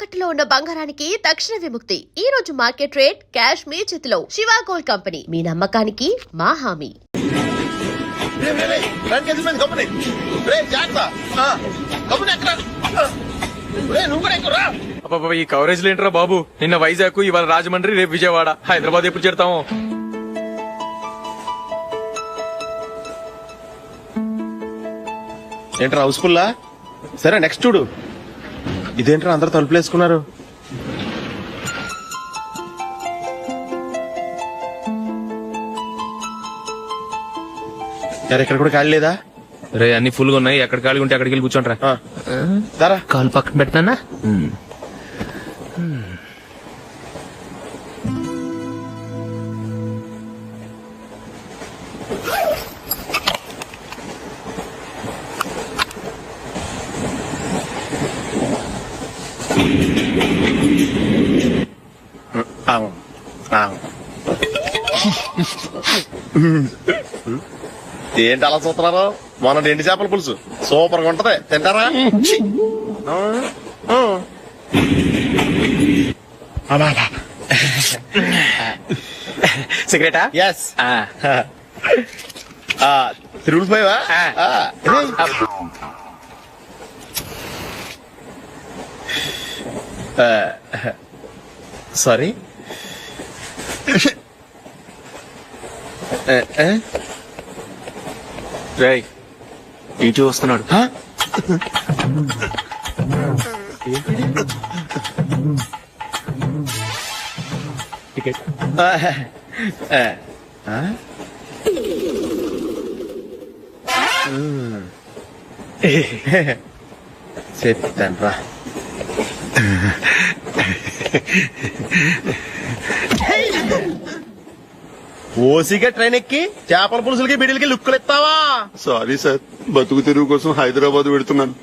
తాకట్టులో ఉన్న బంగారానికి తక్షణ విముక్తి. ఈ రోజు మార్కెట్ రేట్ క్యాష్ మీ చేతిలో. శివ గోల్డ్ కంపెనీ, మీ నమ్మకానికి మా హామీ. ఈ కవరేజ్ లేంటరా బాబు. నిన్న వైజాగ్, ఇవాళ రాజమండ్రి, రేపు విజయవాడ, హైదరాబాద్ ఎప్పుడు చేరుతాము? ఏంట్రా హౌస్ఫుల్లా? సరే నెక్స్ట్ చూడు. ఇదేంట్రా అందరు తలుపులు వేసుకున్నారు? ఇక్కడ కూడా ఖాళీ లేదా? రే అన్ని ఫుల్ గా ఉన్నాయి. ఎక్కడ ఖాళీ ఉంటే అక్కడికి వెళ్ళి కూర్చోండ్రా. దారా కాలు పక్కన పెట్టినా. ఏంటి అలా చూస్తున్నారు? మొన్న ఎండి చేపల పులుసు సూపర్ గా ఉంటది, తింటారా? సిగరెటా? ఎస్. తిరుగుపోయావా? సారీ. రేయ్ ఇటు వస్తున్నాడు. టికెట్ చెప్తాను రా. ఓసిగా ట్రైన్ ఎక్కి చేపల పులుసులకి బిడిలకి లుక్కులు ఇస్తావా? సారీ సార్, బతుకు తెరువు కోసం హైదరాబాద్ పెడుతున్నాను,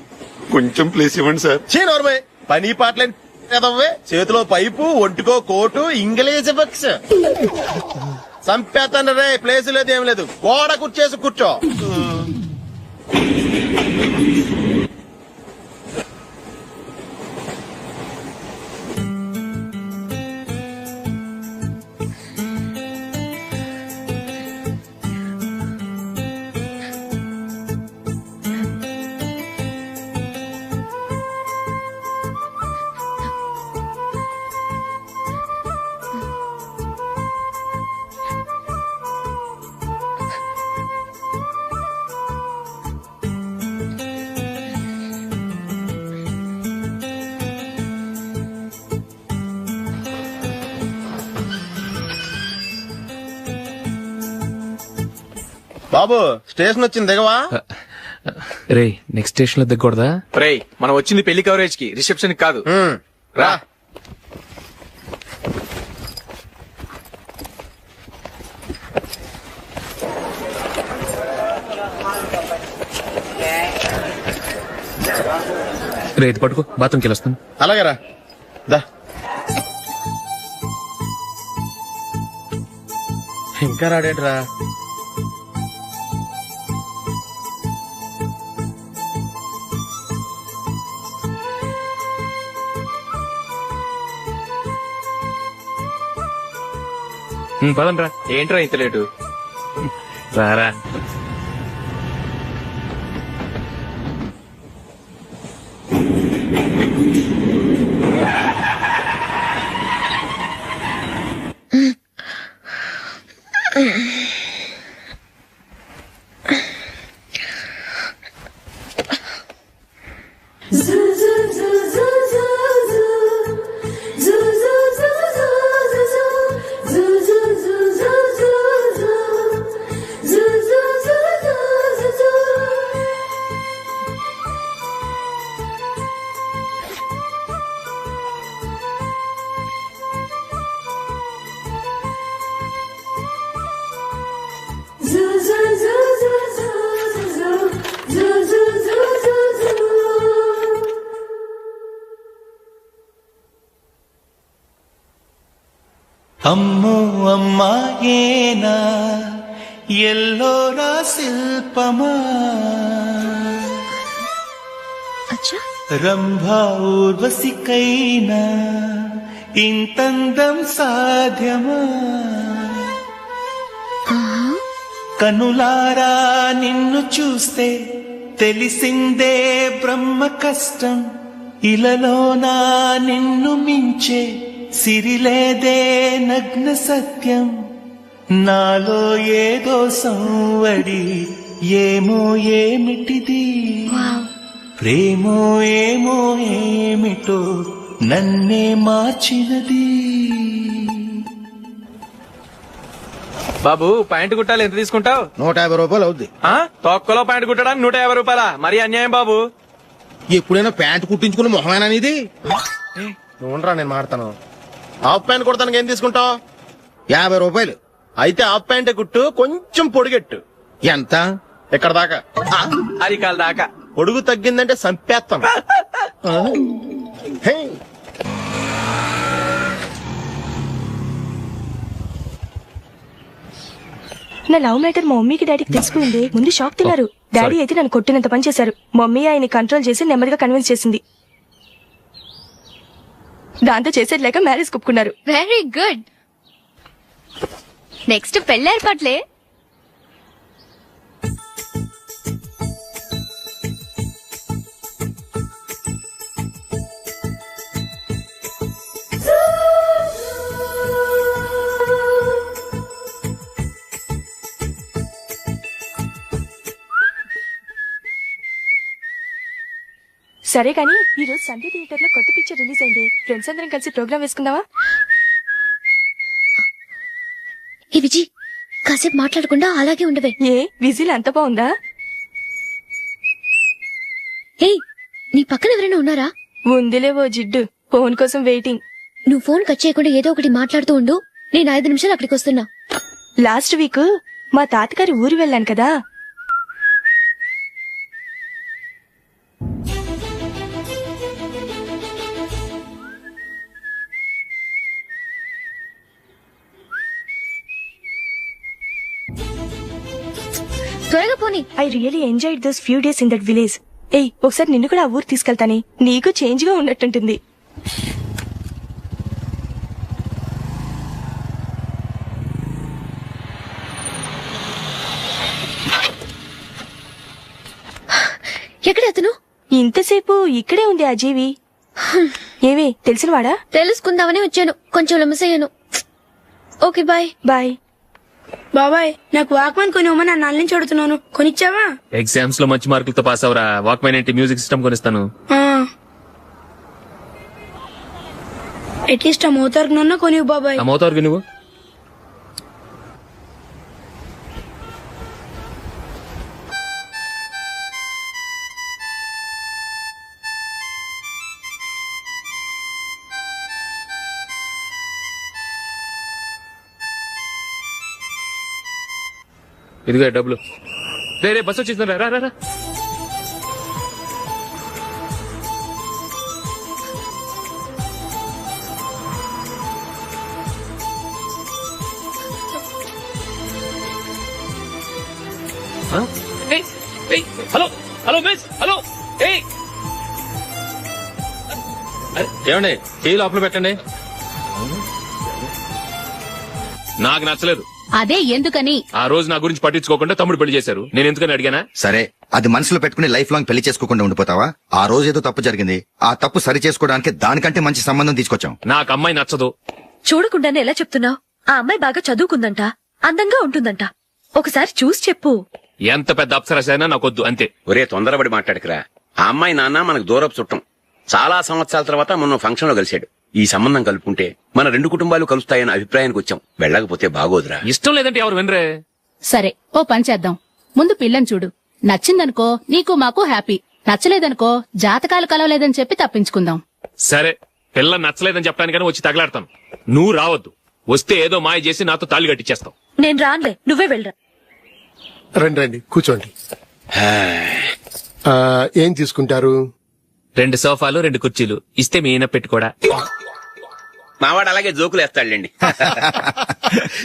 కొంచెం ప్లేస్ ఇవ్వండి సార్. నోర్మే పని పాటలేని కదవ్వే. చేతిలో పైపు, ఒంటికో కోటు, ఇంగ్లీష్ బుక్స్. సంపేతాను రే. ప్లేస్ లేదు, ఏం లేదు. గోడ కూర్చేసి కూర్చో. బాబు స్టేషన్ వచ్చింది, దిగవా? రే నెక్స్ట్ స్టేషన్ లో దిగకూడదా? రే మనం వచ్చింది పెళ్లి కవరేజ్ కి, రిసెప్షన్ కాదు. రా. రేతి పట్టుకో, బాత్రూమ్కి వెళ్ళొస్తాను. అలాగే రా. దా. ఇంకా రాడేట్రా? పదండ్రా. ఏంట్రా ఇంత లేటు? రారా. అమ్మో అమ్మాయేనా ఎల్లోరా శిల్పమా. అచ్చా రంభా ఊర్వశికైనా ఇంతందం సాధ్యమా కనులారా నిన్ను చూస్తే తెలిసిందే బ్రహ్మ కష్టం ఇలలోనా నిన్ను మించే సిరిలేదే నగ్న సత్యం నాలో ఏదో సంవడి ఏమో ఏమిటిది ప్రేమో ఏమో ఏమిటో నన్నే మార్చినది. బాబు ప్యాంటు కుట్టాలి ఎంత తీసుకుంటావు? 150 రూపాయలు అవుద్ది. తొక్కలో ప్యాంటు కుట్టడానికి 150 రూపాయల? మరి అన్యాయం బాబు. ఎప్పుడైనా ప్యాంట్ కుట్టించుకుని మొహమేనా ఇది? నువ్వురా నేను మాడతాను. హాఫ్ ప్యాంట్ కుడతానికి ఏం తీసుకుంటావు? 50 రూపాయలు. అయితే హాఫ్ ప్యాంటే కుట్టు, కొంచెం పొడిగెట్టు. ఎంత? ఎక్కడ దాకా? అరికాల దాకా. పొడుగు తగ్గిందంటే సంపేస్తాను. హే. నా లవ్ మ్యాటర్ మా మమ్మీకి డాడీకి తెలిసిపోయింది. ముందు షాక్ తిన్నారు. డాడీ అయితే నన్ను కొట్టినంత పని చేశారు. మమ్మీ ఆయన్ని కంట్రోల్ చేసి నెమ్మదిగా కన్విన్స్ చేసింది. దాంతో చేసేది లేక మ్యారేజ్ కుప్పుకున్నారు. Very good. నెక్స్ట్ పెళ్లి ఏర్పాట్లే. సరే కానీ ఈ రోజు సండే థియేటర్ లో కొత్త పిక్చర్ రిలీజ్ అయింది. ఫ్రెండ్స్ అందరం కలిసి ప్రోగ్రామ్ వేసుకుందామా? ఏ విజి, కాసేపు మాట్లాడకుండా అలాగే ఉండవే. ఏ విజిల్ అంత బాగుందా? ఏ నీ పక్కన ఎవరైనా ఉన్నారా? ఉందిలే ఓ జిడ్డు. ఫోన్ కోసం వెయిటింగ్. నువ్వు ఫోన్ కట్ చేయకుండా ఏదో ఒకటి మాట్లాడుతూ ఉండు. నేను 5 నిమిషాలు అక్కడికి వస్తున్నా. లాస్ట్ వీక్ మా తాతగారి ఊరు వెళ్ళాను కదా. త్వరగా పోనీ. I really enjoyed those few days in that village. ఏయ్ ఒకసారి నిన్ను కూడా ఆ ఊరు తీసుకెళ్తానే. నీకు చేంజ్ గా ఉన్నట్టుంటుంది. ఎక్కడ అతను? ఇంతసేపు ఇక్కడే ఉంది ఆ జీవి. ఏవే తెలిసినవాడా? తెలుసుకుందామని వచ్చాను. కొంచెం లెమసయ్యాను. Okay bye. బాయ్. బాబాయ్ నాకు వాక్మన్ కొని ఇవ్వమని నా నుంచి అడుగుతున్నాను. కొనిచ్చావా? ఎగ్జామ్స్ లో మంచి మార్కులతో పాస్ అవరా. వాక్మెన్ ఏంటి, మ్యూజిక్ సిస్టమ్ కొనిస్తాను. అట్లీస్ట్ ఆ మోతార్కు నన్న కొనివ్వు బాబాయ్. ఆ మోతారు నువ్వు. ఇదిగో డబ్బులు. రే బస్ వచ్చేసిందా? రా రా రా. Hello hello miss, hello. ఏమండి టీ లోపల పెట్టండి. నాకు నచ్చలేదు. అదే ఎందుకని? ఆ రోజు నా గురించి పట్టించుకోకుండా తమ్ముడు పెళ్లి చేశారు. నేను ఎందుకని అడిగానా? సరే అది మనసులో పెట్టుకుని లైఫ్ లాంగ్ పెళ్లి చేసుకోకుండా ఉండిపోతావా? ఆ రోజు ఏదో తప్పు జరిగింది. ఆ తప్పు సరి చేసుకోవడానికి దానికంటే మంచి సంబంధం తీసుకొచ్చాం. నాకు అమ్మాయి నచ్చదు. చూడకుండానే ఎలా చెప్తున్నావు? ఆ అమ్మాయి బాగా చదువుకుందంట, అందంగా ఉంటుందంట. ఒకసారి చూసి చెప్పు. ఎంత పెద్ద అప్సరస అయినా నాకొద్దు అంతే. ఒరే తొందరపడి మాట్లాడకురా. ఆ అమ్మాయి నాన్న మనకు దూరపు చుట్టం. చాలా సంవత్సరాల తర్వాత మొన్న ఫంక్షన్ లో కలిశాడు. ఈ సంబంధం కలుపుకుంటే మన 2 కుటుంబాలు కలుస్తాయన్న అభిప్రాయానికి వచ్చాం. వెళ్ళకపోతే బాగోదురా. ఇష్టం లేదంటే ఎవరు వినరే. సరే ఓ పని చేద్దాం. ముందు పిల్లని చూడు. నచ్చిందనుకో నీకు మాకు హ్యాపీ. నచ్చలేదనుకో జాతకాలు కలవలేదని చెప్పి తప్పించుకుందాం. సరే పిల్ల నచ్చలేదని చెప్పడానికని వచ్చి తగలాడతాను. నువ్వు రావద్దు. వస్తే ఏదో మాయ చేసి నాతో తాళి కట్టించేస్తావు. నేను రానులే, నువ్వే వెళ్ళరా. రండి రండి కూర్చోండి. ఏం తీసుకుంటారు? 2 సోఫాలు 2 కుర్చీలు ఇస్తే మీ ఈయన పెట్టుకోడా. మావాడు అలాగే జోకులు వేస్తాడులేండి.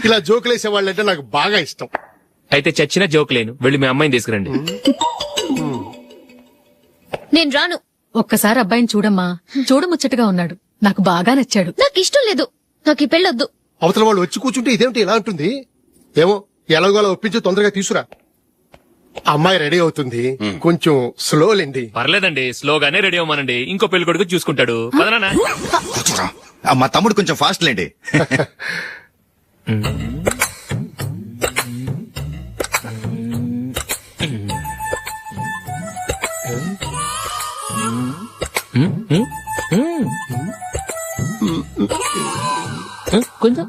ఇలా జోకులేసే వాళ్ళంటే నాకు బాగా ఇష్టం. అయితే చచ్చిన జోక్ లేను. వెళ్ళి మీ అమ్మాయిని తీసుకురండి. నేను రాను. ఒక్కసారి అబ్బాయిని చూడమ్మా. చూడముచ్చటగా ఉన్నాడు, నాకు బాగా నచ్చాడు. నాకు ఇష్టం లేదు, నాకు ఈ పెళ్ళొద్దు. అవతల వాళ్ళు వచ్చి కూర్చుంటే ఇదేమిటి ఇలా ఉంటుంది? ఏమో ఎలాగోలా ఒప్పించి తొందరగా తీసురా. అమ్మాయి రెడీ అవుతుంది, కొంచెం స్లో లేండి. పర్లేదండి, స్లోగానే రెడీ అవ్వమనండి. ఇంకో పెళ్లి కొడుకు చూసుకుంటాడు. పదనా కూర్చోరా. మా తమ్ముడు కొంచెం ఫాస్ట్ లేండి. కొంచెం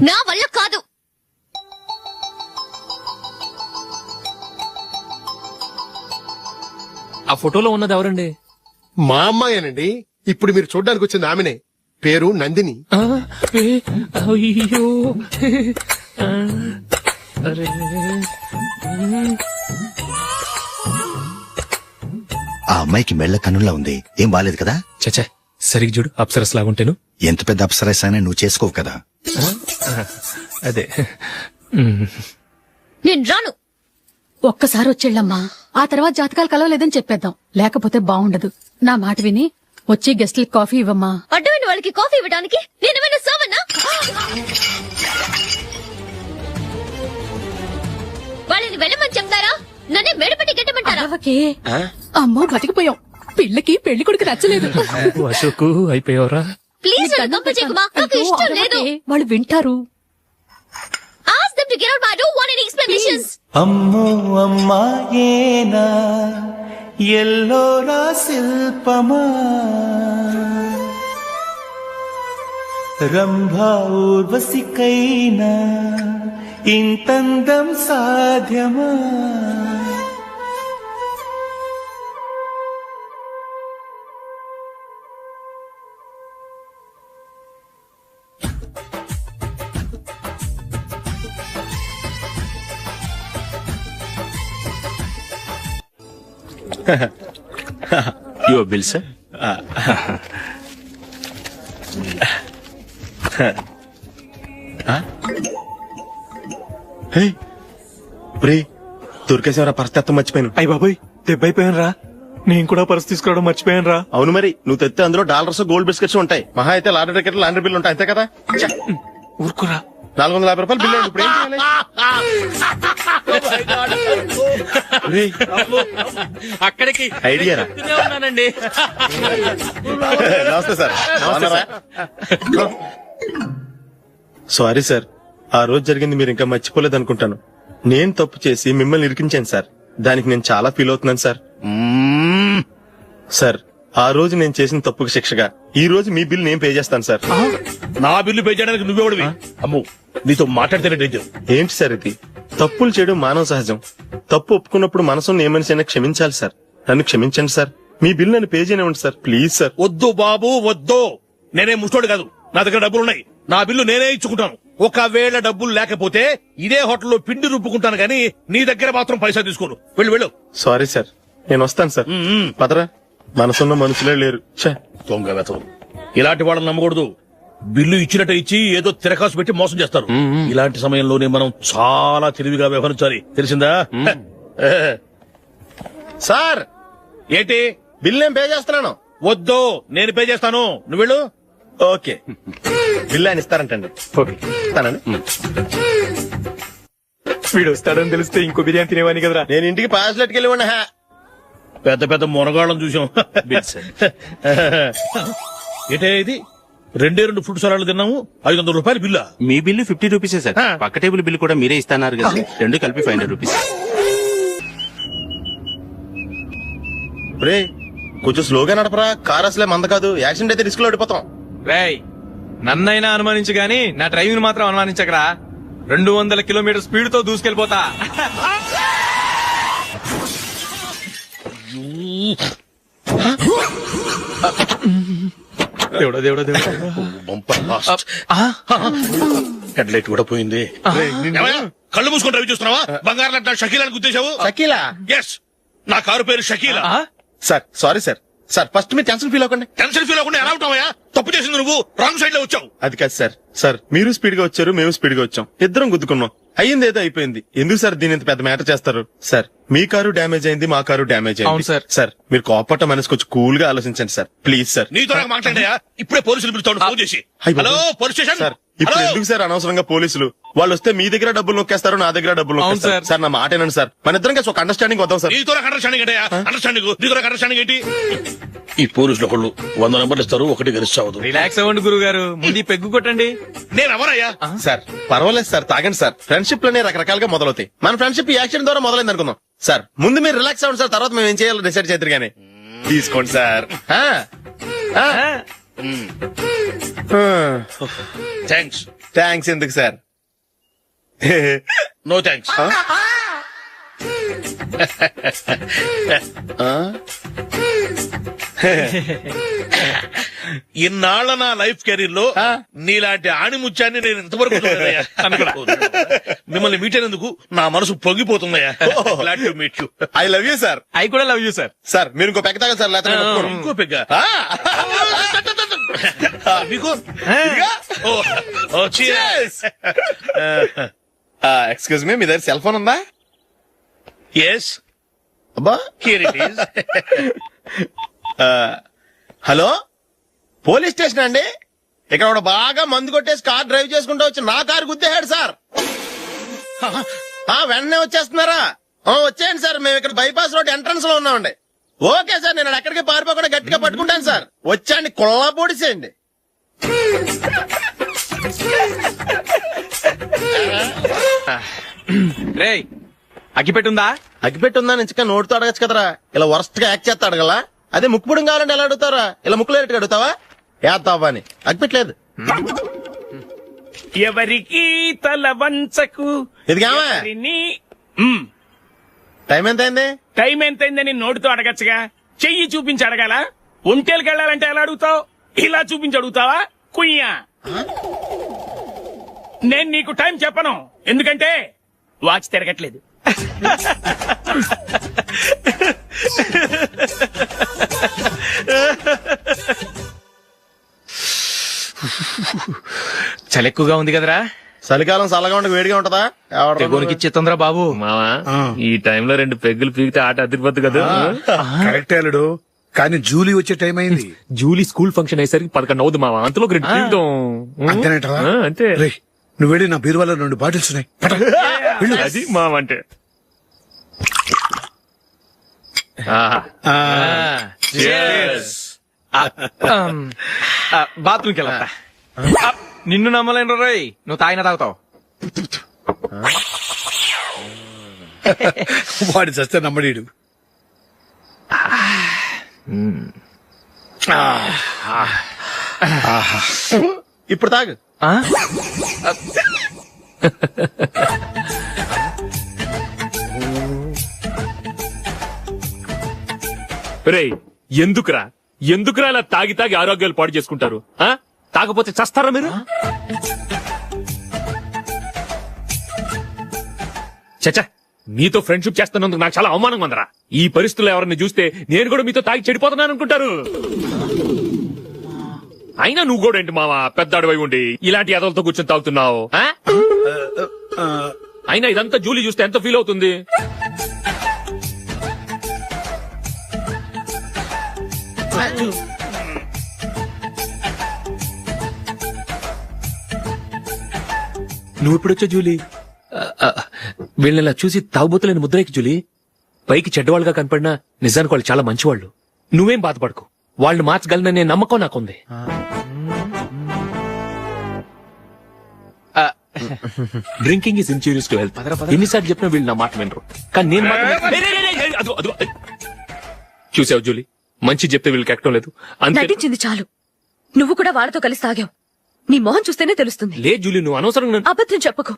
నా వల్ల కాదు. ఆ ఫోటోలో ఉన్నది ఎవరండి? మా అమ్మాయేనండి. ఇప్పుడు మీరు చూడడానికి వచ్చింది ఆమెనే. పేరు నందిని. అయ్యో అరే ఆ అమ్మాయికి మెళ్ళ కన్నులా ఉంది, ఏం బాలేదు కదా? చచ్చా, సరిగ్గా చూడు, అప్సరస్ లాగుంటేను. ఎంత పెద్ద అప్సరస్ అయినా నువ్వు చేసుకోవు కదా. అదే నేను రాను. ఒక్కసారి వచ్చేళ్ళమ్మా, ఆ తర్వాత జాతకాలు కలవలేదని చెప్పేద్దాం, లేకపోతే బాగుండదు. నా మాట విని వచ్చి గెస్ట్లకి కాఫీ ఇవ్వమ్మా. అడ్డమైన వాళ్ళకి కాఫీ ఇవ్వడానికి నేనేమైనా సావన్నా? వాళ్ళని వెళ్ళమని చెప్తారా, నన్నే మెడపట్టి గెట్టమంటారా? అవ్వకే. అమ్మో బతికిపోయాం, పిల్లకి పెళ్లి కొడుకు నచ్చలేదు. అశోకు అయిపోయావరా. ప్లీజ్ నన్ను పంపించేకుమా, నాకు ఇష్టం లేదు. వాళ్ళు వింటారు. Ask them to get out. I don't want any explanations. అమ్మో అమ్మాయేనా ఎల్లోరా శిల్పమా, రంభా ఊర్వశికైనా ఇంతందం సాధ్యమా? Your bill sir. దొరికేసేవరా పరిస్థితి మర్చిపోయాను. అయ్య బాబాయ్, దెబ్బైపోయాను రా. నేను కూడా పర్స్ తీసుకురావడం మర్చిపోయాను రా. అవును మరి, నువ్వు తెస్తే అందులో డాలర్స్ గోల్డ్ బిస్కెట్స్ ఉంటాయి. మహా అయితే లాటరీ టికెట్ లాండ్రీ బిల్లు ఉంటాయి, అంతే కదా? ఊరుకురా. 450 రూపాయలు బిల్లు. ఇప్పుడు ఏం చేయాలి? అక్కడికి ఐడియా రా. ఉన్నానండి. నమస్తే సార్. సారీ సార్, ఆ రోజు జరిగింది మీరు ఇంకా మర్చిపోలేదు అనుకుంటాను. నేను తప్పు చేసి మిమ్మల్ని ఇరికించాను సార్. దానికి నేను చాలా ఫీల్ అవుతున్నాను సార్. సార్, ఆ రోజు నేను చేసిన తప్పుకు శిక్షగా ఈ రోజు మీ బిల్ నేను పే చేస్తాను సార్. నా బిల్లు పే చేయడానికి నువ్వెవడివి? అమ్మో, నీతో మాట్లాడితేనే డేంజర్. ఏంటి సార్ ఇది? తప్పులు చేయడం మానవ సహజం. తప్పు ఒప్పుకున్నప్పుడు మనసును ఏ మనిషి అయినా క్షమించాలి సార్. నన్ను క్షమించండి సార్. మీ బిల్ నన్ను పే చేయనివ్వండి సార్, ప్లీజ్ సార్. వద్దు బాబు, వద్దు. నేనే ముష్టోడు కాదు, నా దగ్గర డబ్బులున్నాయి. నా బిల్లు నేనే ఇచ్చుకుంటాను. ఒకవేళ డబ్బులు లేకపోతే ఇదే హోటల్లో పిండి రుబ్బుకుంటాను గానీ నీ దగ్గర మాత్రం పైసా తీసుకోను. వెళ్ళు వెళ్ళు. సారీ సార్, నేను వస్తాను సార్. పదరా, మనసున్న మనుషులే లేరు. దొంగ వెతవు. ఇలాంటి వాళ్ళని నమ్మకూడదు. బిల్లు ఇచ్చినట్టు ఇచ్చి ఏదో తిరకాసు పెట్టి మోసం చేస్తారు. ఇలాంటి సమయంలోనే మనం చాలా తెలివిగా వ్యవహరించాలి, తెలిసిందా? సార్, ఏంటి? బిల్ నేను పే చేస్తున్నాను. వద్దు, నేను పే చేస్తాను, నువ్వు వెళ్ళు. ఓకే, బిల్ ఆయన ఇస్తారంటండి. ఇస్తానండి. వీడు వస్తాడని తెలిస్తే ఇంకో బిర్యానీ తినేవాని కదరా. నేను ఇంటికి పాస్లెట్కి వెళ్ళి ఉన్నా. పెద్ద పెద్ద మునగాళ్ళం చూసాం. ఏంటే ఇది? 2 ఫుడ్ సలాడ్లు తిన్నాము, 500 రూపాయలు బిల్లా? మీ బిల్లు 50 రూపీసే సార్. పక్క టేబుల్ బిల్లు కూడా మీరే ఇస్తున్నారు కదా, రెండు కలిపి 500 రూపీస్. రే, కొంచెం స్లోగా నడపరా. కార్ అసలే మంద కాదు. యాక్సిడెంట్ అయితే రిస్క్ లో ఓడిపోతాం. రేయ్, నన్నైనా అనుమానించు గాని నా డ్రైవింగ్ మాత్రం అనుమానించకరా. 200 కిలోమీటర్ స్పీడ్ తో దూసుకెళ్ళిపోతా. దేవుడా దేవుడా దేవుడా. హెడ్ లైట్ కూడా పోయింది. కళ్ళు మూసుకొని రవి చూస్తున్నావా? బంగారం లాంటి షకీలాని గుర్తించావు? షకీలా? ఎస్, నా కారు పేరు Shakeela. Sir, sorry sir. Sir, first మీరు టెన్షన్ ఫీల్ అవ్వకండి. టెన్షన్ ఫీల్ అవ్వకుండా ఎలా ఉంటావా? తప్పు చేసింది నువ్వు, రాంగ్ సైడ్ లో వచ్చావు. అది కాదు సార్. సార్, మీరు స్పీడ్ గా వచ్చారు, మేము స్పీడ్ గా వచ్చాం, ఇద్దరం గుద్దుకున్నాం. అయ్యింది ఏదో అయిపోయింది. ఎందుకు సార్ దీని ఇంత పెద్ద మ్యాటర్ చేస్తారు? సార్ మీ కారు డ్యామేజ్ అయింది, మా కారు డ్యామేజ్ అవును అయింది. సార్. సార్ మీరు కోపట్ట మనసు కొంచెం కూల్ గా ఆలోచించండి సార్, ప్లీజ్ సార్. నీతో నాకు మాట్లాడాయా? ఇప్పుడే పోలీసులు పిలుస్తాను, ఫోన్ చేసి. అయ్ బాబోయ్. Hello police station. సార్ ఇప్పుడు హలో? ఎందుకు సార్ అనవసరంగా పోలీసులు? వాళ్ళు వస్తే మీ దగ్గర డబ్బులు నొక్కేస్తారు, నా దగ్గర డబ్బులు అవును నొక్కేస్తారు. సార్. సార్ నా మాట ఏనండి సార్, మన ఇద్దరం కలిసి ఒక అండర్స్టాండింగ్ వద్దాం సార్. నీతో నాకు అండర్స్టాండింగ్ ఏంటయ్యా? అండర్స్టాండింగ్ నీతో నాకు అండర్స్టాండింగ్ ఏంటి? ఈ పోలీసులు ఒకళ్ళు 100 నెంబర్లు ఇస్తారు, ఒకటి గెలుస్తావదు. రిలాక్స్ అవ్వండి గురువు గారు, ముందు ఈ పెగ్గు కొట్టండి. నేను ఎవరయ్యా? సార్ పర్వాలేదు సార్, తాగండి సార్. ఫ్రెండ్షిప్ లోనే రకరకాలుగా మొదలవుతాయి. మన ఫ్రెండ్షిప్ ఈ యాక్సిడెంట్ ద్వారా మొదలైంది అనుకుందాం. సార్ ముందు మీరు రిలాక్స్ అవ్వండి సార్, తర్వాత మేము ఏం చేయాలో డిసైడ్ చేద్దరు గానీ. తీసుకోండి సార్. థ్యాంక్స్. థ్యాంక్స్ ఎందుకు సార్? No thanks. ఇన్నాళ్ల నా లైఫ్ కెరీర్ లో నీలాంటి ఆణిముత్యాన్ని నేను ఇంతవరకు చూడలేదయ్యా. మిమ్మల్ని మీట్ అయినందుకు నా మనసు పొంగిపోతుందయ్యా. Glad to meet you. I love you sir. I కూడా లవ్ యూ సార్. సార్ మీరు ఇంకో పెక్క తాగండి సార్, లేకపోతే నేను ఒప్పుకోను. ఇంకో పెగ్గ మీకు? ఎక్స్క్యూజ్ మీ, మీ దగ్గర సెల్ ఫోన్ ఉందా? ఎస్, అబ్బా here it is. Hello police station అండి. ఇక్కడ ఒకడు బాగా మందు కొట్టేసి కార్ డ్రైవ్ చేసుకుంటూ వచ్చి నా కారు గుద్దేశాడు సార్. వెంటనే వచ్చేస్తున్నారా? వచ్చేయండి సార్, మేము ఇక్కడ బైపాస్ రోడ్ ఎంట్రన్స్ లో ఉన్నామండి. ఓకే సార్, నేను ఎక్కడికి పారిపోకుండా గట్టిగా పట్టుకుంటాను సార్. వచ్చాండి, కుళ్ళ పొడిసేయండి. రే అగ్గిపెట్టుందా? అగ్గిపెట్టి ఉందా నుంచి నోటితో అడగచ్చు కదరా, ఇలా వరస్ట్ గా యాక్ట్ చేస్తా అడగలా? అదే ముక్కుపుడం కావాలంటే ఎలా అడుగుతారా? ఇలా ముక్కులు ఎట్టుగా అడుగుతావా? ఏత్తావా అని. అగ్గిపెట్టలేదు. ఎవరికి తల వంచకు. ఇది కావా? టైం ఎంత అయింది? టైం ఎంతైందని నోటితో అడగచ్చుగా, చెయ్యి చూపించి అడగాల? ఒంటేలకు వెళ్ళాలంటే ఎలా అడుగుతావు? ఇలా చూపించి అడుగుతావా? కుయ్యా. నేను నీకు టైం చెప్పను, ఎందుకంటే వాచ్ తిరగట్లేదు. చలి ఎక్కువగా ఉంది కదరా? చలికాలం చల్లగా ఉంటే వేడిగా ఉంటదా? తెగోనికి ఇచ్చేతుందిరా బాబు. మావా ఈ టైంలో 2 పెగ్గులు పీకితే ఆట అదిరిపోద్దు కదా. కరెక్ట్ అల్లుడు, కానీ జూలీ వచ్చే టైం అయింది. జూలీ స్కూల్ ఫంక్షన్ అయ్యేసరికి 11 అవుద్దు మావా, అంతలో 2 పీకుతాం. అంతేనేటవా? అంతే. రేయ్, నువ్వు వెళ్ళి నా బీరువాలో 2 బాటిల్స్ ఉన్నాయి, పద. వెళ్ళు. అది మావా అంటే. బాత్రూమ్కి వెళ్ళా. నిన్ను నమ్మలేను రోయ్, నువ్వు తాగినా తాగుతావు. వాడి చస్తే నమ్మడీడు. ఇప్పుడు తాగు. రేయ్ ఎందుకురా ఇలా తాగి తాగి ఆరోగ్యాలు పాడు చేసుకుంటారు? తాగపోతే చస్తారా మీరు? చచ్చా, మీతో ఫ్రెండ్షిప్ చేస్తున్నందుకు నాకు చాలా అవమానంగా ఉందరా. ఈ పరిస్థితుల్లో ఎవరిని చూస్తే నేను కూడా మీతో తాగి చెడిపోతున్నాను అనుకుంటారు. అయినా నువ్వు కూడా ఏంటి మావా, పెద్ద అడవై ఉండి ఇలాంటి ఎదలతో కూర్చొని తాగుతున్నావు? అయినా ఇదంతా జూలీ చూస్తే ఎంత ఫీల్ అవుతుంది? నువ్వు ఎప్పుడొచ్చా జూలీ? వీళ్ళని చూసి తాగుబోతులేని ముద్రేకి జూలీ. పైకి చెడ్డవాళ్ళుగా కనపడినా నిజానికి వాళ్ళు చాలా మంచివాళ్ళు. నువ్వేం బాధపడకు, వాళ్ళని మార్చగలననే నమ్మకం నాకుంది. Drinking is injurious to health. ఎన్నిసార్లు చెప్పినా వీళ్ళు నా మాట వినరు, కానీ నేను మాత్రం. చూసావు జూలీ, మంచి చెప్తే వీళ్ళకి ఎక్కడం లేదు. నటించింది చాలు. నువ్వు కూడా వాళ్ళతో కలిసి తాగావు. నీ మొహం చూస్తేనే తెలుస్తుంది. లే జూలీ, నువ్వు అనవసరంగా అబద్ధం చెప్పకు.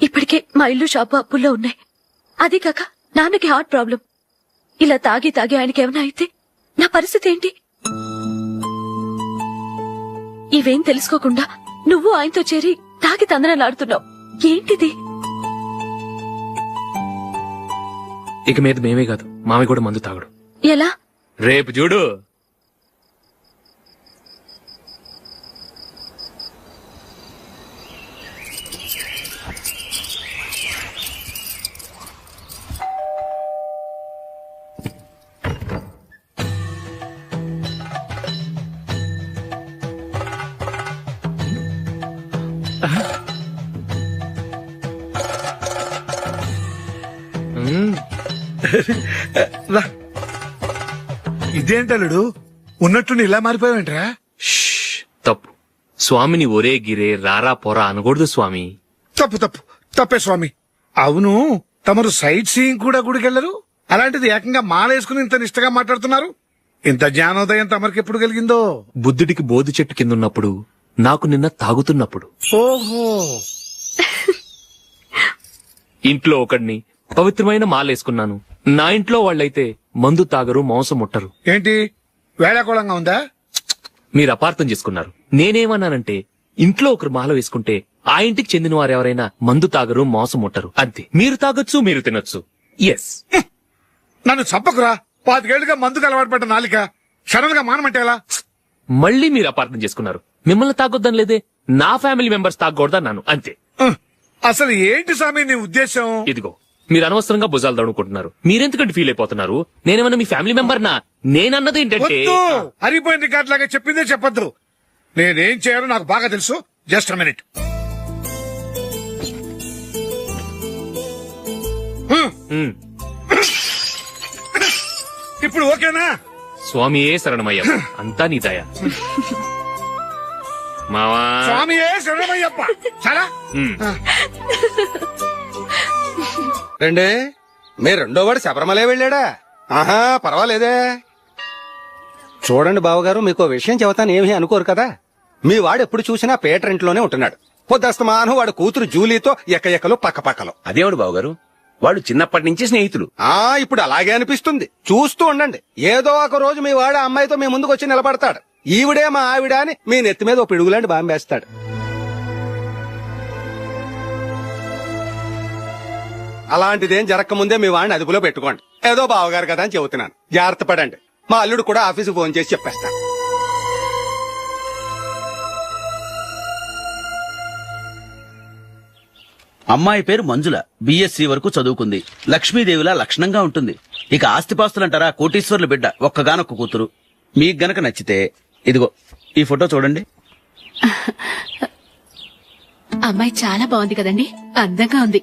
ఇప్పటికే మా ఇల్లు షాపు అప్పుల్లో ఉన్నాయి. అదీ కాక నాన్నకి హార్ట్ ప్రాబ్లం. ఇలా తాగి తాగి ఆయనకి ఏమైనా అయితే నా పరిస్థితి ఏంటి? ఇవేం తెలుసుకోకుండా నువ్వు ఆయనతో చేరి తాగి తందనలాడుతున్నావు. ఏంటిది? ఇక మీద మేమే కాదు, మామి కూడా మందు తాగడు. ఎలా? రేపు చూడు. ఇదేంటలుడు ఉన్నట్టుండి ఇలా మారిపోయావేంట్రా? తప్పు స్వామిని ఒరే గిరే రారా పోరా అనకూడదు స్వామి. తప్పే స్వామి. అవును, తమరు సైట్ సీయింగ్ కూడా గుడికెళ్లరు, అలాంటిది ఏకంగా మాలేసుకుని ఇంత నిష్టగా మాట్లాడుతున్నారు. ఇంత జ్ఞానోదయం తమరికి ఎప్పుడు కలిగిందో? బుద్ధుడికి బోధి చెట్టు కింద ఉన్నప్పుడు, నాకు నిన్న తాగుతున్నప్పుడు. ఓహో. ఇంట్లో ఒకడిని పవిత్రమైన మాలేసుకున్నాను. నా ఇంట్లో వాళ్ళైతే మందు తాగరు, మాంసం ముట్టరు. ఏంటి వేళాకోళంగా ఉందా? మీరు అపార్థం చేసుకున్నారు. నేనేమన్నానంటే ఇంట్లో ఒకరు మాల వేసుకుంటే ఆ ఇంటికి చెందిన వారు ఎవరైనా మందు తాగరు, మాంసం ముట్టరు, అంతే. మీరు తాగొచ్చు, మీరు తినొచ్చు. ఎస్. నన్ను చంపకురా. 5 ఏళ్లుగా మందుకు అలవాటు పడ్డ నాలిక సడన్ గా మానమంటే ఎలా? మళ్ళీ మీరు అపార్థం చేసుకున్నారు. మిమ్మల్ని తాగొద్దని లేదే, నా ఫ్యామిలీ మెంబర్స్ తాగకూడదన్నాను, అంతే. అసలు ఏంటి స్వామి నీ ఉద్దేశం? ఇదిగో మీరు అనవసరంగా భుజాలు దడుకుంటున్నారు. మీరెందుకంటే ఫీల్ అయిపోతున్నారు? నేనేమన్నా మీ ఫ్యామిలీ మెంబర్ నా? నేనన్నది ఏంటంటే హరిపోయిన రికార్డ్ లాగా చెప్పిందే చెప్పొద్దు. నేనేం చేయాలో నాకు బాగా తెలుసు. Just a minute. ఇప్పుడు ఓకేనా? స్వామియే శరణమయ్య, అంతా నీ దయ. మావా స్వామియే శరణమయ్యప్ప. చాలా రండి. మీ రెండో వాడు శబరిమలే వెళ్ళాడా? ఆహా, పర్వాలేదే. చూడండి బావగారు, మీకు విషయం చెబుతాను, ఏమీ అనుకోరు కదా. మీ వాడు ఎప్పుడు చూసినా పీటర్ ఇంట్లోనే ఉంటున్నాడు. పొద్దస్తమానం వాడు కూతురు జూలీతో ఎక్కలు పక్కపక్కలు. అదేవాడు బావగారు, వాళ్ళు చిన్నప్పటి నుంచి స్నేహితులు. ఇప్పుడు అలాగే అనిపిస్తుంది. చూస్తూ ఉండండి, ఏదో ఒక రోజు మీ వాడు అమ్మాయితో మీ ముందుకు వచ్చి నిలబడతాడు. ఈవిడే మా ఆవిడ అని మీ నెత్తి మీద ఓ పిడుగులాంటి బాంబేస్తాడు. అలాంటిదేం జరగకముందే మీ వాడిని అదుపులో పెట్టుకోండి. ఏదో బావగారు కదా అని చెబుతున్నాను, జాగ్రత్త పడండి. మా అల్లుడు కూడా ఆఫీసుకు ఫోన్ చేసి చెప్పేస్తాను. అమ్మాయి పేరు మంజుల, బిఎస్సి వరకు చదువుకుంది. లక్ష్మీదేవిలా లక్షణంగా ఉంటుంది. ఇక ఆస్తిపాస్తులంటారా, కోటీశ్వర్ల బిడ్డ, ఒక్కగానొక్క కూతురు. మీకు గనక నచ్చితే ఇదిగో ఈ ఫోటో చూడండి. అమ్మాయి చాలా బాగుంది కదండి, అందంగా ఉంది.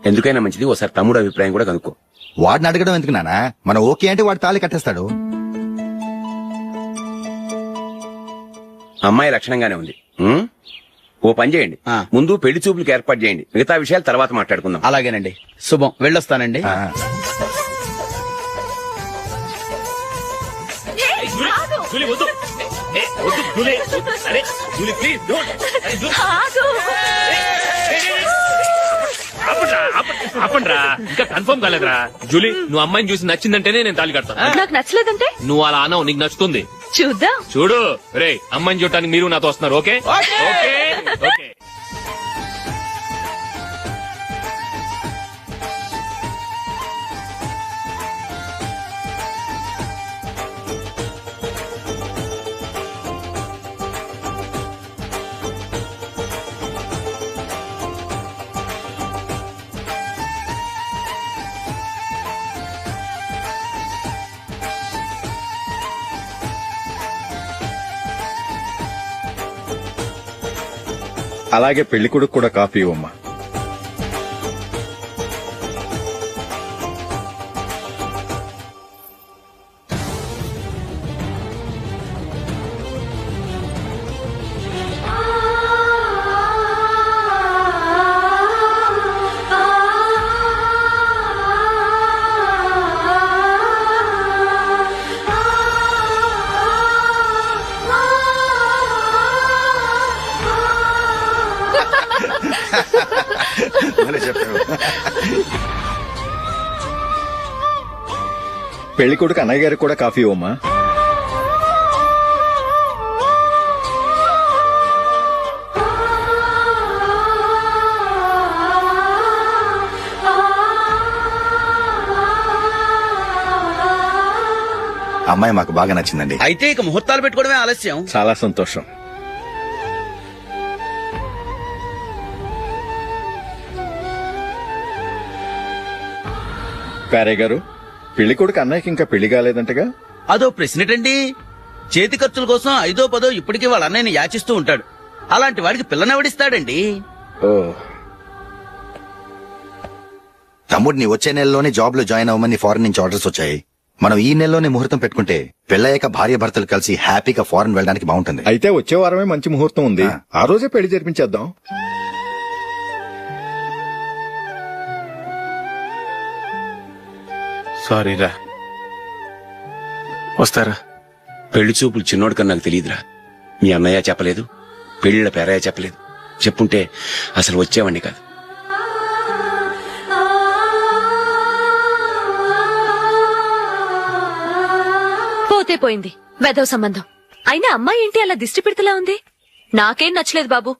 ఎందుకైనా మంచిది ఓసారి తమ్ముడు అభిప్రాయం కూడా కనుక్కో. వాడిని అడగడం ఎందుకు నానా? మనం ఓకే అంటే వాడు తాళి కట్టేస్తాడు. అమ్మాయి లక్షణంగానే ఉంది. ఓ పని చేయండి, ముందు పెళ్లి చూపులకు ఏర్పాటు చేయండి, మిగతా విషయాలు తర్వాత మాట్లాడుకుందాం. అలాగేనండి. శుభం, వెళ్ళొస్తానండి. ఆపండ్రా, ఇంకా కన్ఫర్మ్ కాలేదురా. జూలీ, నువ్వు అమ్మాయిని చూసి నచ్చిందంటేనే నేను తాళి కడతాను. నాకు నచ్చలేదంటే నువ్వు అలా అనవు, నీకు నచ్చుతుంది. చూద్దాం. చూడు రే, అమ్మాయిని చూడటానికి మీరు నాతో వస్తున్నారు. Okay okay okay. అలాగే పెళ్లి కొడుకు కూడా కాఫీ ఇవ్వమ్మా. పెళ్లి కొడుకు అన్నయ్య గారికి కూడా కాఫీ ఇవ్వమ్మా. అమ్మాయి మాకు బాగా నచ్చిందండి. అయితే ఇక ముహూర్తాలు పెట్టుకోవడమే ఆలస్యం. చాలా సంతోషం. ప్యారే గారు, పెళ్లి కొడుకు అన్నయ్యకి ఇంకా పెళ్లి కాలేదంటగా? అదో ప్రశ్నటండి. చేతి ఖర్చుల కోసం 5దో 10 ఇప్పటికీ వాళ్ళ అన్నయ్యని యాచిస్తూ ఉంటాడు. అలాంటి వాడికి పిల్లనెవడిస్తాడండి? తమ్ముడిని వచ్చే నెలలోనే జాబ్ లో జాయిన్ అవ్వమని ఫారెన్ నుంచి ఆర్డర్స్ వచ్చాయి. మనం ఈ నెలలోనే ముహూర్తం పెట్టుకుంటే పెళ్ళయ్యాక భార్య భర్తలు కలిసి హ్యాపీగా ఫారెన్ వెళ్ళడానికి బాగుంటుంది. అయితే వచ్చే వారమే మంచి ముహూర్తం ఉంది, ఆ రోజే పెళ్లి జరిపించేద్దాం. సారీరా. వస్తారా? పెళ్లి చూపులు చిన్నోడు కన్నా నాకు తెలియదురా. మీ అన్నయ్య చెప్పలేదు, పెళ్లిళ్ళ పేరయ్య చెప్పలేదు. చెప్పుంటే అసలు వచ్చేవాడిని కాదు. పోతే పోయింది వెదవ సంబంధం. అయినా అమ్మాయి ఏంటి అలా దిష్టి పెడతలా ఉంది? నాకేం నచ్చలేదు బాబు.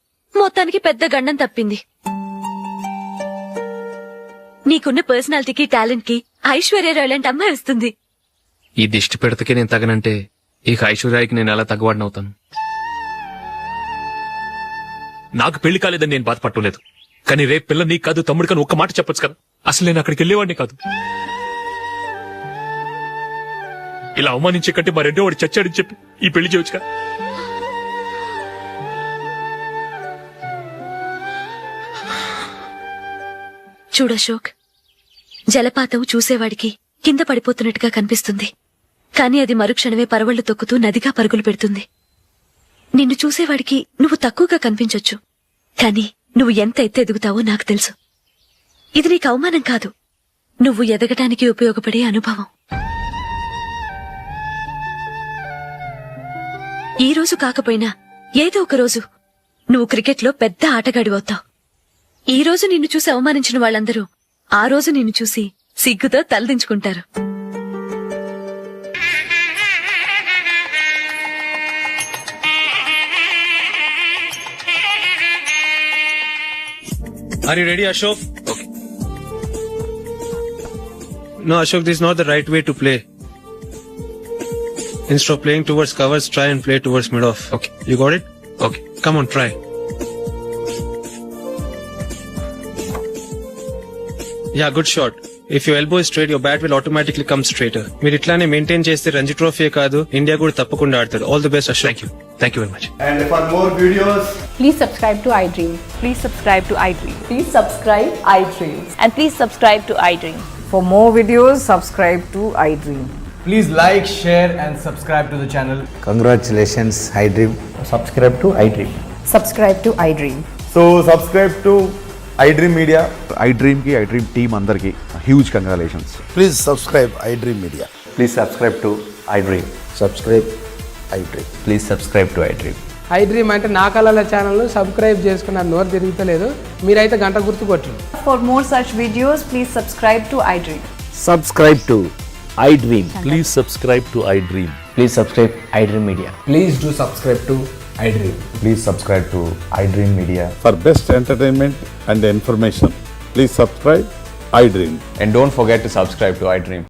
మొత్తానికి పెద్ద గండం తప్పింది. నీకున్న పర్సనాలిటీకి టాలెంట్ కి ఐశ్వర్యరాయ్ లాంటి అమ్మాయి వస్తుంది. ఈ దిష్టి పెడతకే నేను తగనంటే ఇక ఐశ్వర్యానికి నేను ఎలా తగ్గవాడినవుతాను? నాకు పెళ్లి కాలేదని నేను బాధపడలేదు, కానీ రేపు పిల్ల నీకు కాదు తమ్ముడు కానీ ఒక్క మాట చెప్పొచ్చు కదా. అసలు నేను అక్కడికి వెళ్ళేవాడిని కాదు. ఇలా అవమానించే కంటే మా రెండో వాడు చచ్చాడని చెప్పి ఈ పెళ్లి చేయొచ్చుగా. చూడశోక్, జలపాతం చూసేవాడికి కింద పడిపోతున్నట్టుగా కనిపిస్తుంది, కాని అది మరుక్షణమే పరవళ్లు తొక్కుతూ నదిగా పరుగులు పెడుతుంది. నిన్ను చూసేవాడికి నువ్వు తక్కువగా కనిపించొచ్చు, కాని నువ్వు ఎంత ఎత్తు ఎదుగుతావో నాకు తెలుసు. ఇది నీకు అవమానం కాదు, నువ్వు ఎదగటానికి ఉపయోగపడే అనుభవం. ఈ రోజు కాకపోయినా ఏదో ఒక రోజు నువ్వు క్రికెట్లో పెద్ద ఆటగాడివవుతావు. ఈ రోజు నిన్ను చూసి అవమానించిన వాళ్ళందరూ ఆ రోజు నిన్ను చూసి సిగ్గుతో తలదించుకుంటారు. Are you ready, Ashok? Okay. No, Ashok, this is not the right way to play. Instead of playing towards covers, try and play towards mid-off. Okay. You got it? Okay. Come on, try. Yeah, good shot. If your elbow is straight, your bat will automatically come straighter. మీరు ఇట్లానే maintain చేస్తే Ranji trophy కాదు India కూడా తప్పకుండా ఆడతాడు. All the best Ashok. Thank you very much. And for more videos, please subscribe to iDream. Please subscribe to iDream. Please subscribe iDream. And please subscribe to iDream. For more videos, subscribe to iDream. Please like, share and subscribe to the channel. congratulations, iDream. Subscribe to iDream. Subscribe to iDream. So subscribe to iDream Media. iDream ki iDream team andarki huge congratulations. Please subscribe iDream Media. Please subscribe to iDream. Subscribe iDream. Please subscribe to iDream. iDream అంటే నా కళల channel subscribe చేసుకున్న నోరు తిరుగుతలేదు, మీరైతే గంట గుర్తు కొట్టండి. For more such videos, please subscribe to iDream. Subscribe to iDream. Please subscribe to iDream. Please subscribe iDream Media. Please do subscribe to iDream. Please subscribe to iDream Media. For best entertainment and information, please subscribe iDream. And don't forget to subscribe to iDream.